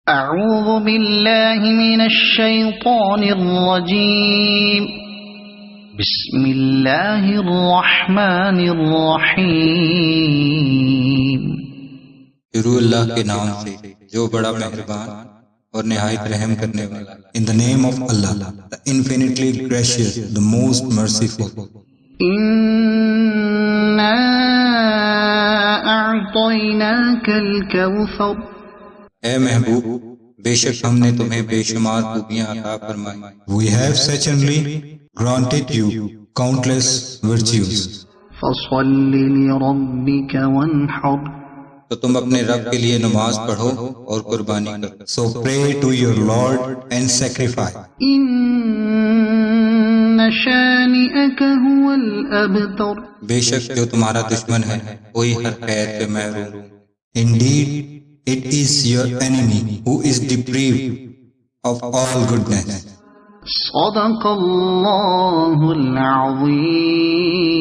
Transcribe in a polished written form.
اعوذ باللہ من الشیطان الرجیم بسم اللہ الرحمن الرحیم۔ شروع اللہ کے نام سے جو بڑا مہربان اور نہایت رحم کرنے والا۔ In the name of Allah, the infinitely gracious, the most merciful. انا اعطیناک الکوثر۔ اے محبوب، بے شک ہم نے تمہیں بے شمار خوبیاں عطا فرمائی۔ We have certainly granted you countless virtues. فصل لربک وانحر۔ تو تم اپنے رب کے لیے نماز پڑھو اور قربانی کرو۔ So pray to your Lord and sacrifice. ان شانئک هو الابتر۔ بے شک جو تمہارا دشمن ہے وہی ہر خیر سے محروم۔ Indeed, it is your enemy who is deprived of all goodness. صدق اللہ العظیم۔